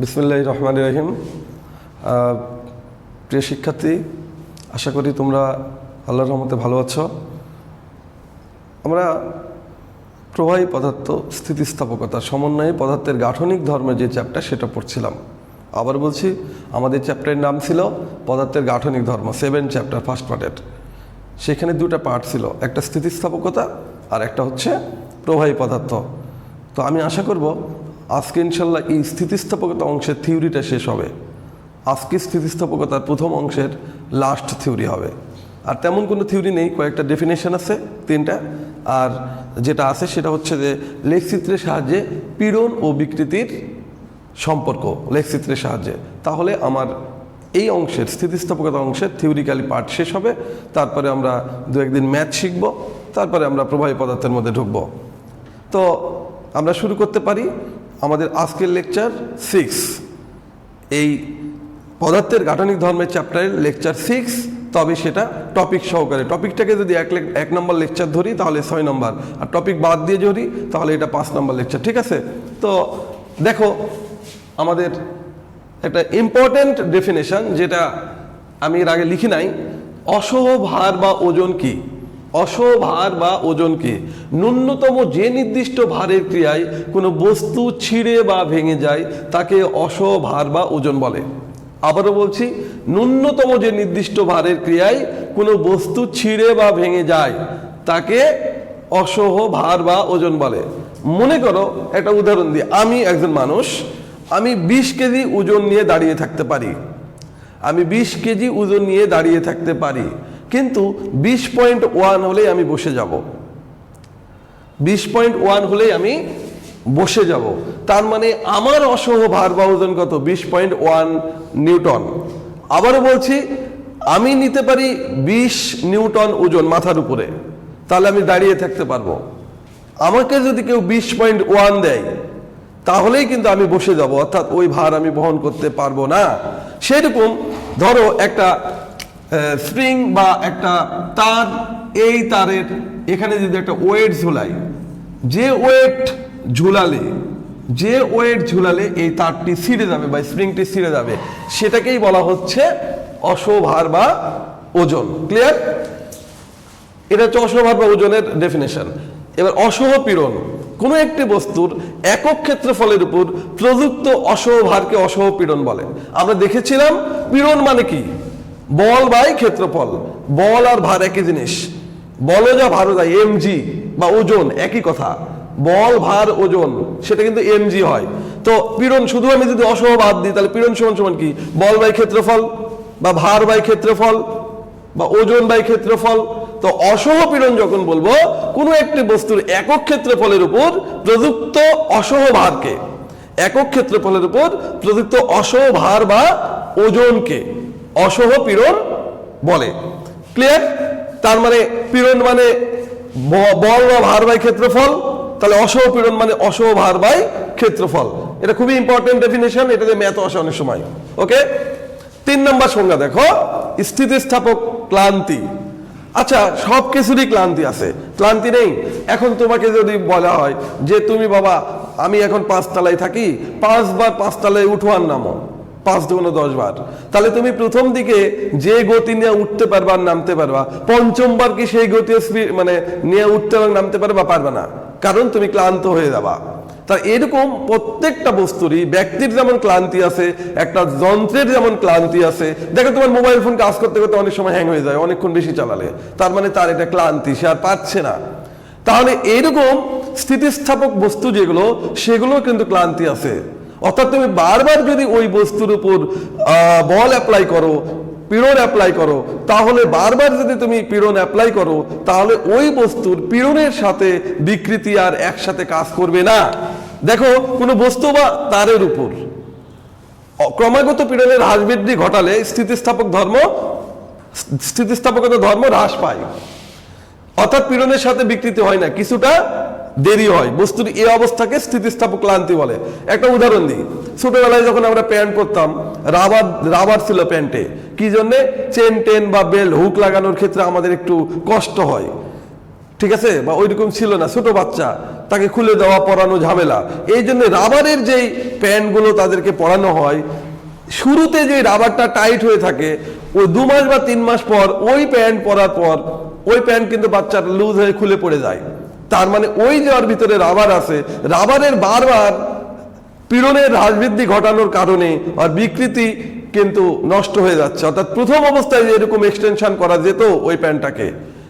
বিসমিল্লাহির রহমানির রহিম। প্রিয় শিক্ষার্থী, আশা করি তোমরা আল্লাহর রহমতে ভালো আছো। আমরা প্রবাহী পদার্থ স্থিতিস্থাপকতা সমন্বয়ে পদার্থের গাঠনিক ধর্মের যে চ্যাপ্টার সেটা পড়ছিলাম। আবার বলছি, আমাদের চ্যাপ্টারের নাম ছিল পদার্থের গাঠনিক ধর্ম, 7 চ্যাপ্টার ফার্স্ট পার্টের। সেখানে দুটা পার্ট ছিল, একটা স্থিতিস্থাপকতা আর একটা হচ্ছে প্রবাহী পদার্থ। তো আমি আশা করব আজকে ইনশাল্লাহ এই স্থিতিস্থাপকতা অংশের থিওরিটা শেষ হবে। আজকে স্থিতিস্থাপকতার প্রথম অংশের লাস্ট থিওরি হবে। আর তেমন কোনো থিওরি নেই, কয়েকটা ডেফিনেশন আছে 3টা। আর যেটা আছে সেটা হচ্ছে যে লেখচিত্রের সাহায্যে পীড়ন ও বিকৃতির সম্পর্ক, লেখচিত্রের সাহায্যে। তাহলে আমার এই অংশের স্থিতিস্থাপকতা অংশের থিওরিক্যালি পার্ট শেষ হবে। তারপরে আমরা 2-1 দিন ম্যাথ শিখব, তারপরে আমরা প্রবাহী পদার্থের মধ্যে ঢুকব। তো আমরা শুরু করতে পারি আমাদের আজকের লেকচার 6, এই পদার্থের গাঠনিক ধর্মের চ্যাপ্টারের লেকচার 6। তবে সেটা টপিক সহকারে, টপিকটাকে যদি 1 নম্বর লেকচার ধরি তাহলে 6 নম্বর, আর টপিক বাদ দিয়ে ধরি তাহলে এটা 5 নম্বর লেকচার, ঠিক আছে? তো দেখো, আমাদের একটা ইম্পর্টেন্ট ডেফিনেশন যেটা আমি এর আগে লিখি নাই, অসহ ভার বা ওজন কি? অসহ ভার বা ওজন কি? ন্যূনতম যে নির্দিষ্ট ভারের ক্রিয়ায় কোনো বস্তু ছিঁড়ে বা ভেঙে যায় তাকে অসহ ভার বা ওজন বলে। আবারও বলছি, ন্যূনতম যে নির্দিষ্ট ভারের ক্রিয়ায় কোনো বস্তু ছিঁড়ে বা ভেঙে যায় তাকে অসহ ভার বা ওজন বলে। মনে করো, একটা উদাহরণ দিই, আমি একজন মানুষ, আমি 20 কেজি ওজন নিয়ে দাঁড়িয়ে থাকতে পারি। আমি 20 কেজি ওজন নিয়ে দাঁড়িয়ে থাকতে পারি, কিন্তু 20.1 হলেই আমি বসে যাব। 20.1 হলেই আমি বসে যাব। তার মানে আমার অসহ ভার বা ওজন কত? 20.1 নিউটন। আবারও বলছি, আমি নিতে পারি 20 নিউটন ওজন মাথার উপরে, তাহলে আমি দাঁড়িয়ে থাকতে পারবো। আমাকে যদি কেউ 20.1 দেয় তাহলেই কিন্তু আমি বসে যাব, অর্থাৎ ওই ভার আমি বহন করতে পারবো না। সেরকম ধরো একটা স্প্রিং বা একটা তার, এই তারের এখানে যদি একটা ওয়েট ঝুলাই, যে ওয়েট ঝুলালে এই তারটি ছিঁড়ে যাবে বা স্প্রিংটি ছিঁড়ে যাবে, সেটাকেই বলা হচ্ছে অসহ ভার বা ওজন। ক্লিয়ার? এটা হচ্ছে অসহ ভার বা ওজনের ডেফিনেশন। এবার অসহ পীড়ন, কোনো একটি বস্তুর একক ক্ষেত্রফলের উপর প্রযুক্ত অসহ ভারকে অসহ পীড়ন বলে। আমরা দেখেছিলাম পীড়ন মানে কি? বল বাই ক্ষেত্রফল। বল আর ভার একই জিনিস, বলও যা ভারও যায়, এমজি বা ওজন একই কথা। বল ভার ওজন সেটা কিন্তু এমজি হয়। তো পীড়ন শুধু আমি যদি অসহ বাদ দিই তাহলে পীড়ন সমান সমান কি? বল বাই ক্ষেত্রফল বা ভার বাই ক্ষেত্রফল বা ওজন বাই ক্ষেত্রফল। তো অসহ পীড়ন যখন বলবো, কোনো একটি বস্তুর একক ক্ষেত্রফলের উপর প্রযুক্ত অসহ ভারকে, একক ক্ষেত্রফলের উপর প্রযুক্ত অসহ ভার বা ওজনকে অসহ পীড়ন বলে। ক্লিয়ার? তার মানে পীড়ন মানে বল বা ভার বাই ক্ষেত্রফল, তাহলে অসহ পীড়ন মানে অসহ ভার বাই ক্ষেত্রফল। এটা খুবই ইম্পর্টেন্ট ডেফিনেশন, এটাতে ম্যাথ আসে অনেক সময়। ওকে, 3 নম্বর সংজ্ঞা দেখো, স্থিতিস্থাপক ক্লান্তি। আচ্ছা, সব কিছুরই ক্লান্তি আছে, ক্লান্তি নেই? এখন তোমাকে যদি বলা হয় যে তুমি বাবা, আমি এখন 5 তলায় থাকি, 5 বার 5 তলায় উঠো আর নামো, 5 × 10 বার, তাহলে তুমি প্রথম দিকে যে গতি নিয়ে উঠতে পারবা আর নামতে পারবা, 5ম বার কি সেই গতি মানে নিয়ে উঠতে এবং নামতে পারবা? পারবে না, কারণ তুমি ক্লান্ত হয়ে যাবা। তা এরকম প্রত্যেকটা বস্তুরই, ব্যক্তির যেমন ক্লান্তি আছে, একটা যন্ত্রের যেমন ক্লান্তি আছে। দেখো, তোমার মোবাইল ফোন কাজ করতে করতে অনেক সময় হ্যাং হয়ে যায় অনেকক্ষণ বেশি চালালে, তার মানে তার এটা ক্লান্তি, সে আর পারছে না। তাহলে এরকম স্থিতিস্থাপক বস্তু যেগুলো, সেগুলো কিন্তু ক্লান্তি আছে। অর্থাৎ তুমি বারবার যদি ওই বস্তুর উপর বল অ্যাপ্লাই করো, পীড়ন অ্যাপ্লাই করো, তাহলে বারবার যদি তুমি পীড়ন অ্যাপ্লাই করো, তাহলে ওই বস্তুর পীড়নের সাথে বিকৃতি আর একসাথে কাজ করবে না। দেখো, কোনো বস্তু বা তারের উপর ক্রমাগত পীড়নের হ্রাস বৃদ্ধি ঘটালে স্থিতিস্থাপকতা ধর্ম হ্রাস পায়। অর্থাৎ পীড়নের সাথে বিকৃতি হয় না, কিছুটা দেরি হয়। বস্তুর এই অবস্থাকে স্থিতিস্থাপক ক্লান্তি বলে। একটা উদাহরণ দিই, ছোটবেলায় যখন আমরা প্যান্ট পরতাম, রাবার ছিল প্যান্টে, কি জন্যে? চেন টেন বা বেল হুক লাগানোর ক্ষেত্রে আমাদের একটু কষ্ট হয়। ঠিক আছে, বা ওইরকম ছিল না, ছোট বাচ্চা, তাকে খুলে দেওয়া পরানো ঝামেলা। এই জন্য রাবারের যেই প্যান্টগুলো তাদেরকে পরানো হয়, শুরুতে যে রাবারটা টাইট হয়ে থাকে, ওই 2 মাস বা 3 মাস পর ওই প্যান্ট পরার পর ওই প্যান্ট কিন্তু বাচ্চার লুজ হয়ে খুলে পড়ে যায়। তার মানে ওই যে ওর ভিতরে রাবার আছে, রাবারের বারবার পীড়নের হ্রাস বৃদ্ধি ঘটানোর কারণে আর বিকৃতি কিন্তু নষ্ট হয়ে যাচ্ছে। অর্থাৎ প্রথম অবস্থায় যে এরকম এক্সটেনশন করা যেত ওই প্যান্টটাকে,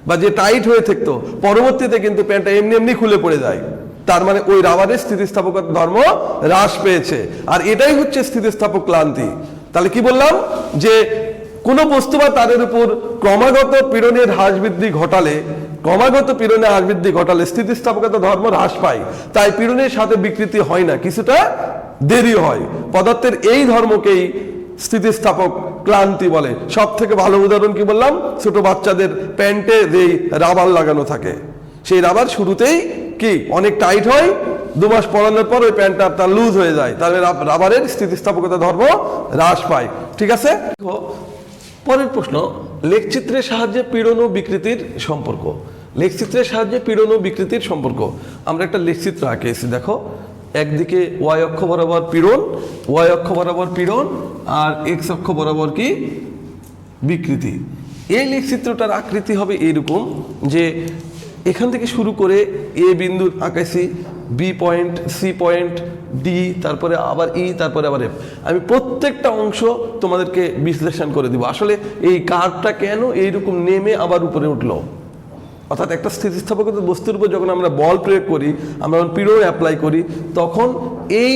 বা যে টাইট হয়ে থাকতো, পরবর্তীতে কিন্তু প্যান্টটা এমনি এমনি খুলে পড়ে যায়। তার মানে ওই রাবারের স্থিতিস্থাপকতা ধর্ম হ্রাস পেয়েছে, আর এটাই হচ্ছে স্থিতিস্থাপক ক্লান্তি। তাহলে কি বললাম, যে কোনো বস্তু বা তারের উপর ক্রমাগত পীড়নের হ্রাস বৃদ্ধি ঘটালে, ক্রমাগত পীড়নের হ্রাস বৃদ্ধি ঘটালে স্থিতিস্থাপকতা ধর্ম হ্রাস পায়। তাই পীড়নের সাথে বিকৃতি হয় না, কিছুটা দেরি হয়। পদার্থের এই ধর্মকেই স্থিতিস্থাপক ক্লান্তি বলে। সব থেকে ভালো উদাহরণ কি বললাম, ছোট বাচ্চাদের প্যান্টে যেই রাবার লাগানো থাকে, সেই রাবার শুরুতেই কি অনেক টাইট হয়, 2 মাস পরানোর পর ওই প্যান্টটা তার লুজ হয়ে যায়, তাহলে রাবারের স্থিতিস্থাপকতা ধর্ম হ্রাস পায়। ঠিক আছে, পরের প্রশ্ন, লেখচিত্রের সাহায্যে পীড়ন ও বিকৃতির সম্পর্ক। লেখচিত্রের সাহায্যে পীড়ন ও বিকৃতির সম্পর্ক। আমরা একটা লেখচিত্র আঁকেছি, দেখো একদিকে ওয়াই অক্ষ বরাবর পীড়ন, ওয়াই অক্ষ বরাবর পীড়ন, আর এক্স অক্ষ বরাবর কি বিকৃতি। এই লেখচিত্রটার আকৃতি হবে এইরকম, যে এখান থেকে শুরু করে এ বিন্দু আঁকাইছি, B point, C point, D, তারপরে আবার ই, তারপরে আবার এফ। আমি প্রত্যেকটা অংশ তোমাদেরকে বিশ্লেষণ করে দিব, আসলে এই কার্ভটা কেন এইরকম নেমে আবার উপরে উঠলো। অর্থাৎ একটা স্থিতিস্থাপকতা বস্তুর উপর যখন আমরা বল প্রয়োগ করি, আমরা যখন পীড়ন অ্যাপ্লাই করি, তখন এই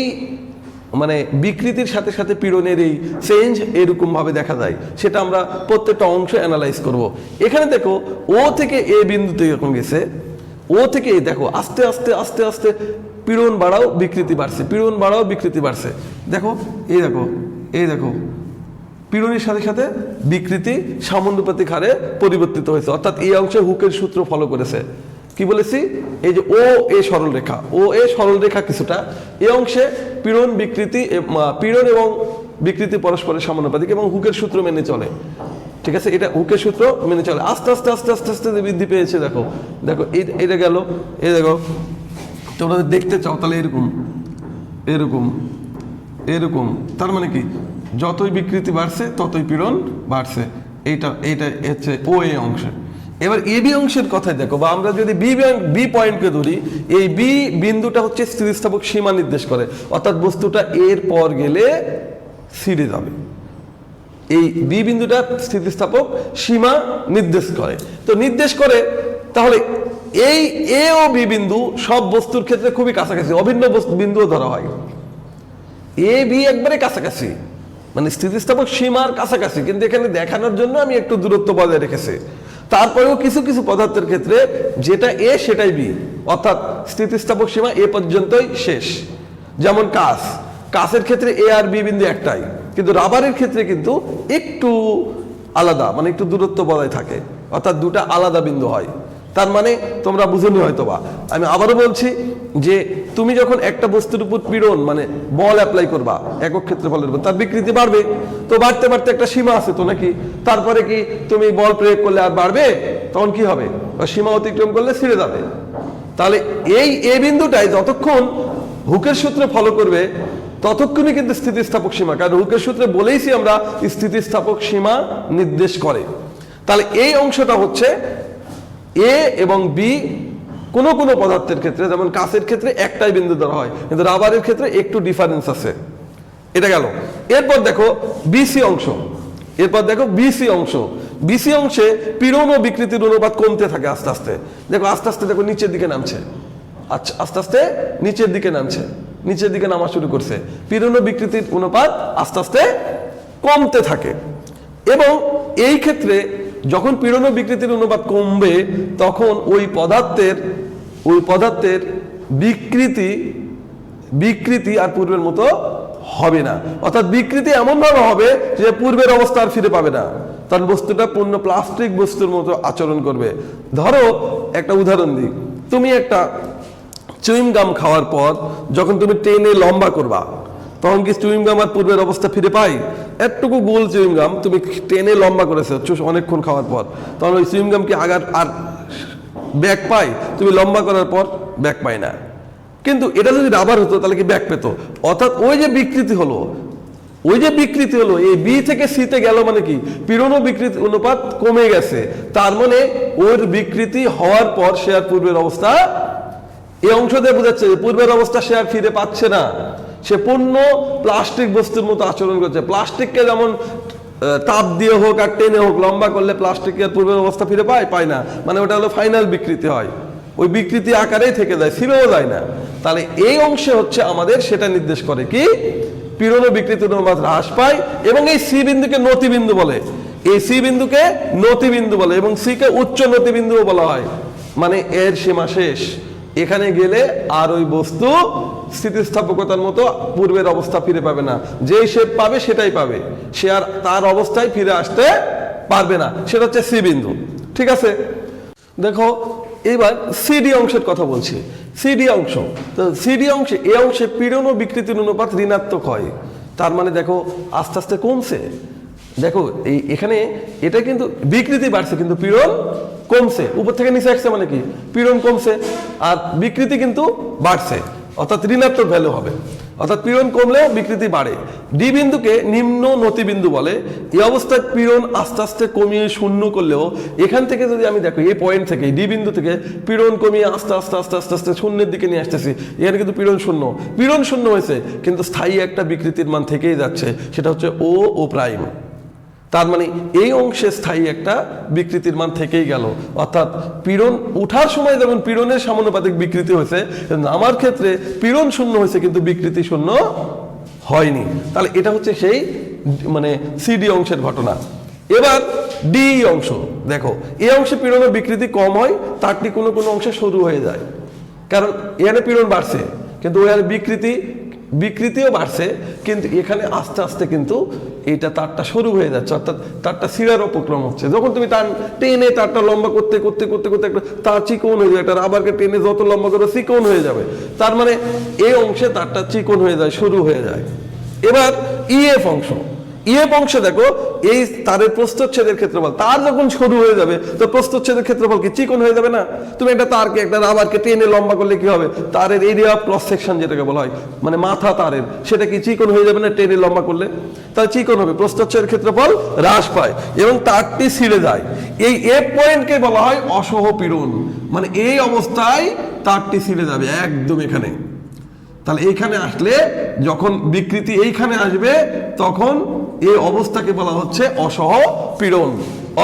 মানে বিকৃতির সাথে সাথে পীড়নের এই চেঞ্জ এরকম ভাবে দেখা যায়, সেটা আমরা প্রত্যেকটা অংশ অ্যানালাইজ করব। এখানে দেখো ও থেকে এ বিন্দুতে যখন গেছে, ও থেকে দেখো আস্তে আস্তে আস্তে আস্তে পীড়ন বাড়াও বিকৃতি বাড়ছে, পীড়ন বাড়াও বিকৃতি বাড়ছে। দেখো এই দেখো, এই দেখো পীড়নের সাথে সাথে বিকৃতি সমানুপাতিক হারে পরিবর্তিত হয়েছে। অর্থাৎ এই অংশে হুকের সূত্র ফলো করেছে। কি বলেছি, এই যে ও এ সরল রেখা, ও এ সরল রেখা কিছুটা, এই অংশে পীড়ন বিকৃতি, পীড়ন এবং বিকৃতি পরস্পরের সমানুপাতিক এবং হুকের সূত্র মেনে চলে। ঠিক আছে, এটা হুকের সূত্র মেনে চলে। আস্তে আস্তে আস্তে আস্তে আস্তে বৃদ্ধি পেয়েছে। দেখো দেখো এটা গেল, এই দেখো তোমরা দেখতে চাও তাহলে এরকম এরকম এরকম। তার মানে কি, যতই বিকৃতি বাড়ছে ততই পীড়ন বাড়ছে। এইটা হচ্ছে ও এ অংশে। এবার এ বি অংশের কথায় দেখো, বা আমরা যদি বি পয়েন্টকে ধরি, এই বি বিন্দুটা হচ্ছে স্থিতিস্থাপক সীমা নির্দেশ করে। অর্থাৎ বস্তুটা এর পর গেলে ছিঁড়ে যাবে। এই বি বিন্দুটা স্থিতিস্থাপক সীমা নির্দেশ করে। তো নির্দেশ করে, তাহলে এই এ ও বি বিন্দু সব বস্তুর ক্ষেত্রে খুবই কাছাকাছি, অভিন্ন বিন্দুও ধরা হয়। এ বি একবারে কাছাকাছি, মানে স্থিতিস্থাপক সীমার কাছাকাছি, কিন্তু এখানে দেখানোর জন্য আমি একটু দূরত্ব বজায় রেখেছি। তারপরেও কিছু কিছু পদার্থের ক্ষেত্রে যেটা এ সেটাই বি, অর্থাৎ স্থিতিস্থাপক সীমা এ পর্যন্তই শেষ। যেমন কাঁচের ক্ষেত্রে এ আর বি বিন্দু একটাই, কিন্তু রাবারের ক্ষেত্রে কিন্তু একটু আলাদা, মানে একটু দূরত্ব বজায় থাকে, অর্থাৎ দুটা আলাদা বিন্দু হয়। তার মানে তোমরা বুঝনি হয়তোবা, আমি আবারও বলছি যে তুমি যখন একটা বস্তুর উপর পীড়ন মানে বল অ্যাপ্লাই করবা একক ক্ষেত্রফলের উপর, তার বিকৃতি বাড়বে। তো বাড়তে বাড়তে একটা সীমা আছে তো নাকি, তারপরে কি তুমি বল প্রয়োগ করলে আর বাড়বে? তখন কি হবে, সীমা অতিক্রম করলে ছিঁড়ে যাবে। তাহলে এই এ বিন্দুটাই যতক্ষণ হুকের সূত্র ফলো করবে ততক্ষণই কিন্তু স্থিতিস্থাপক সীমা, কারণ হুকের সূত্রে বলেইছি আমরা স্থিতিস্থাপক সীমা নির্দেশ করে। তাহলে এই অংশটা হচ্ছে এ এবং বি কোনো কোনো পদার্থের ক্ষেত্রে, যেমন কাঁচের ক্ষেত্রে একটাই বিন্দু ধরা হয়, কিন্তু রাবারের ক্ষেত্রে একটু ডিফারেন্স আছে। এটা গেল। এরপর দেখো বিসি অংশ, এরপর দেখো বিসি অংশ। বিসি অংশে পীড়ন ও বিকৃতির অনুপাত কমতে থাকে আস্তে আস্তে। দেখো আস্তে আস্তে দেখো নিচের দিকে নামছে, আচ্ছা আস্তে আস্তে নিচের দিকে নামছে, নিচের দিকে নামা শুরু করছে। পীড়ন ও বিকৃতির অনুপাত আস্তে আস্তে কমতে থাকে। এবং এই ক্ষেত্রে যখন পীড়ন ও বিকৃতির অনুপাত কমবে, তখন ওই পদার্থের বিকৃতি আর পূর্বের মতো হবে না। অর্থাৎ বিকৃতি এমন ভাবে হবে যে পূর্বের অবস্থা আর ফিরে পাবে না, তার বস্তুটা পূর্ণ প্লাস্টিক বস্তুর মতো আচরণ করবে। ধরো একটা উদাহরণ দিই, তুমি একটা চুইং গাম খাওয়ার পর যখন তুমি টেনে লম্বা করবা, তখন কি চুইং গাম আর পূর্বের অবস্থা ফিরে পাই? একটুকু গোল চুইং গাম তুমি টেনে লম্বা করেছো অনেকক্ষণ খাওয়ার পর, তখন ওই চুইং গাম কি আগার আর ব্যাক পাই, তুমি লম্বা করার পর ব্যাক পাই না। কিন্তু এটা যদি রাবার হতো তাহলে কি ব্যাক পেত? অর্থাৎ ওই যে বিকৃতি হলো এই বি থেকে সিতে গেল মানে কি পীড়ন ও বিকৃতি অনুপাত কমে গেছে, তার মানে ওর বিকৃতি হওয়ার পর সে আর পূর্বের অবস্থা, এই অংশ দিয়ে বোঝাচ্ছে যে পূর্বের অবস্থা সে আর ফিরে পাচ্ছে না, সে পূর্ণ প্লাস্টিক বস্তুর মতো আচরণ করছে। প্লাস্টিককে যেমন তাপ দিয়ে হোক আর টেনে হোক লম্বা করলে প্লাস্টিকের পূর্বের অবস্থা ফিরে পায় না, মানে ওটা হলো ফাইনাল বিকৃতি হয়, ওই বিকৃতি আকারেই থেকে যায়, ছিঁড়েও যায় না। তাহলে এই অংশে হচ্ছে আমাদের সেটা নির্দেশ করে কি পীড়ন ও বিকৃতির অনুপাত হ্রাস পায়, এবং এই সি বিন্দুকে নতিবিন্দু বলে, এই সি বিন্দুকে নতিবিন্দু বলে, এবং সি কে উচ্চ নতিবিন্দুও বলা হয়, মানে এর সীমা শেষ, এখানে গেলে আর ওই বস্তু স্থিতিস্থাপকতার মতো পূর্বের অবস্থা ফিরে পাবে না, যেই শেপ পাবে সেটাই পাবে, সে আর তার অবস্থায় ফিরে আসতে পারবে না, সেটা হচ্ছে সি বিন্দু। ঠিক আছে, দেখো এবার সিডি অংশের কথা বলছি। সিডি অংশ, তো সিডি অংশে এই অংশে পীড়ন ও বিকৃতির অনুপাত ঋণাত্মক হয়, তার মানে দেখো আস্তে আস্তে কমছে। দেখো এখানে এটা কিন্তু বিকৃতি বাড়ছে কিন্তু পীড়ন কমছে, উপর থেকে নিচে আসছে মানে কি পীড়ন কমছে আর বিকৃতি কিন্তু বাড়ছে, অর্থাৎ ঋণাত্মক ভ্যালু হবে, অর্থাৎ পীড়ন কমলেও বিকৃতি বাড়ে। ডি বিন্দুকে নিম্ন নতিবিন্দু বলে। এই অবস্থায় পীড়ন আস্তে আস্তে কমিয়ে শূন্য করলেও এখান থেকে যদি আমি দেখো এই পয়েন্ট থেকে ডি বিন্দু থেকে পীড়ন কমিয়ে আস্তে আস্তে আস্তে আস্তে আস্তে শূন্যের দিকে নিয়ে আসতেছি, এখানে কিন্তু পীড়ন শূন্য হয়েছে, কিন্তু স্থায়ী একটা বিকৃতির মান থেকেই যাচ্ছে, সেটা হচ্ছে ও প্রাইম। তার মানে এই অংশে স্থায়ী একটা বিকৃতির মান থেকেই গেল, অর্থাৎ পীড়ন উঠার সময় যেমন পীড়নের সমানুপাতিক বিকৃতি হয়েছে, আমার ক্ষেত্রে পীড়ন শূন্য হয়েছে কিন্তু বিকৃতি শূন্য হয়নি। তাহলে এটা হচ্ছে সেই মানে সিডি অংশের ঘটনা। এবার ডি অংশ দেখো, এই অংশে পীড়ন ও বিকৃতি কম হয়, তারটি কোনো কোনো অংশে সরু হয়ে যায়, কারণ এখানে পীড়ন বাড়ছে কিন্তু ওখানে বিকৃতিও বাড়ছে, কিন্তু এখানে আস্তে আস্তে কিন্তু এইটা তারটা সরু হয়ে যাচ্ছে, অর্থাৎ তারটা সিরার উপক্রম হচ্ছে। যখন তুমি টেনে তারটা লম্বা করতে করতে করতে করতে একটা তার চিকন হয়ে যায়, একটা রাবারকে টেনে যত লম্বা করবে চিকন হয়ে যাবে, তার মানে এই অংশে তারটা চিকন হয়ে যায়, সরু হয়ে যায়। এবার ইএফ অংশ, ইএফ অংশে দেখো এই তারের প্রস্থচ্ছেদের ক্ষেত্রফল, তার যখন সরু হয়ে যাবে তো প্রস্থচ্ছেদের ক্ষেত্রফল কি চিকন হয়ে যাবে না? তুমি একটা তারকে একটা রাবারকে টেনে লম্বা করলে কি হবে, তারের এরিয়া অফ ক্রস সেকশন যেটাকে বলা হয়, মানে মাথা তারের, সেটা কি চিকন হয়ে যাবে না টেনে লম্বা করলে? তাহলে চিকন হবে, প্রস্থচ্ছেদের ক্ষেত্রফল হ্রাস পায় এবং তারটি ছিঁড়ে যায়। এই এফ পয়েন্টকে বলা হয় অসহ পীড়ন, মানে এই অবস্থায় তারটি ছিঁড়ে যাবে একদম এখানে। তাহলে এইখানে আসলে যখন বিকৃতি এইখানে আসবে তখন এই অবস্থাকে বলা হচ্ছে অসহ পীড়ন,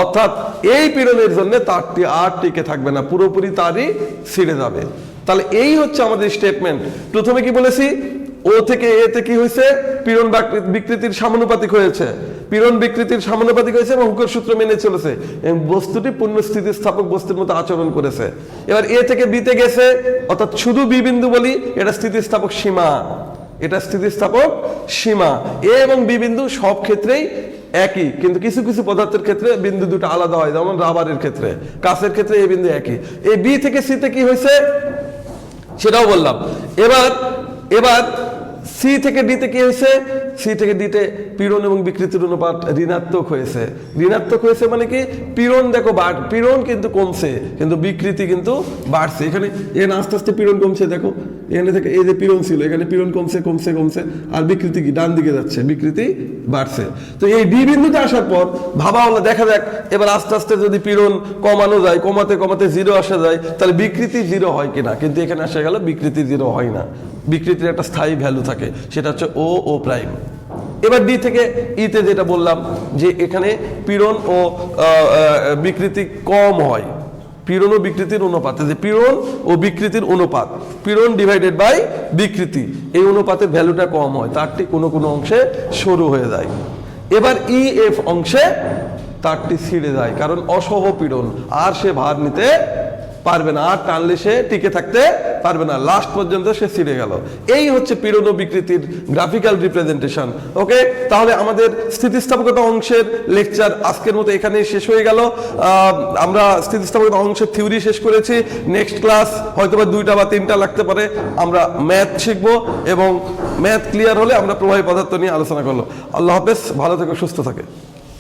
অর্থাৎ এই পীড়নের জন্য তারটি আর টিকে থাকবে না, পুরোপুরি তারই ছিঁড়ে যাবে। তাহলে এই হচ্ছে আমাদের স্টেটমেন্ট। প্রথমে কি বলেছি, ও থেকে এতে কি হয়েছে, পীড়ন বিকৃতির সমানুপাতিক হয়েছে, পীড়ন বিকৃতির সমানুপাতিক হয়েছে এবং হুকের সূত্র মেনে চলেছে এবং বস্তুটি পূর্ণ স্থিতিস্থাপক বস্তুর মতো আচরণ করেছে। এবার এ থেকে বিতে গেছে, অর্থাৎ শুধু বি বিন্দু বলি, এটা স্থিতিস্থাপক সীমা, এটা স্থিতিস্থাপক সীমা। এ এবং বি বিন্দু সব ক্ষেত্রেই একই, কিন্তু কিছু কিছু পদার্থের ক্ষেত্রে বিন্দু দুটো আলাদা হয়, যেমন রাবারের ক্ষেত্রে, কাঁচের ক্ষেত্রে এই বিন্দু একই। এই বি থেকে সিতে কি হয়েছে সেটাও বললাম। এবার সি থেকে ডিতে কি হয়েছে, সি থেকে ডিতে পীড়ন এবং বিকৃতির অনুপাত ঋণাত্মক হয়েছে। ঋণাত্মক হয়েছে মানে কি, পীড়ন দেখো পীড়ন কিন্তু কমছে কিন্তু বিকৃতি কিন্তু বাড়ছে। এখানে আস্তে আস্তে পীড়ন কমছে, দেখো এখানে থেকে এই যে পীড়ন ছিল এখানে পীড়ন কমছে কমছে কমছে, আর বিকৃতি কি ডান দিকে যাচ্ছে, বিকৃতি বাড়ছে। তো এই ডি বিন্দুতে আসার পর ভাবা হলো দেখা যাক এবার আস্তে আস্তে যদি পীড়ন কমানো যায়, কমাতে কমাতে জিরো আসা যায়, তাহলে বিকৃতি জিরো হয় কিনা, কিন্তু এখানে আসা গেল বিকৃতি জিরো হয় না, বিকৃতির একটা স্থায়ী ভ্যালু থাকে, সেটা হচ্ছে ও প্রাইম। এবার ডি থেকে ইতে যেটা বললাম যে এখানে পীড়ন ও বিকৃতি কম হয়, পীড়ন ও বিকৃতির অনুপাতে, যে পীড়ন ও বিকৃতির অনুপাত, পীড়ন ডিভাইডেড বাই বিকৃতি, এই অনুপাতের ভ্যালুটা কম হয়, তারটি কোনো কোনো অংশে সরু হয়ে যায়। এবার ই এফ অংশে তারটি ছিঁড়ে যায়, কারণ অসহ পীড়ন, আর সে ভার নিতে পারবে না, আর টানলে সে টিকে থাকতে পারবে না, লাস্ট পর্যন্ত সে ছিঁড়ে গেল। এই হচ্ছে পীড়ন ও বিকৃতির গ্রাফিক্যাল রিপ্রেজেন্টেশন। ওকে, তাহলে আমাদের স্থিতিস্থাপকতা অংশের লেকচার আজকের মতো এখানেই শেষ হয়ে গেল। আমরা স্থিতিস্থাপকতা অংশের থিওরি শেষ করেছি। নেক্সট ক্লাস হয়তোবা 2টা বা 3টা লাগতে পারে, আমরা ম্যাথ শিখবো এবং ম্যাথ ক্লিয়ার হলে আমরা প্রবাহী পদার্থ নিয়ে আলোচনা করলো। আল্লাহ হাফেজ, ভালো থেকো, সুস্থ থাকে।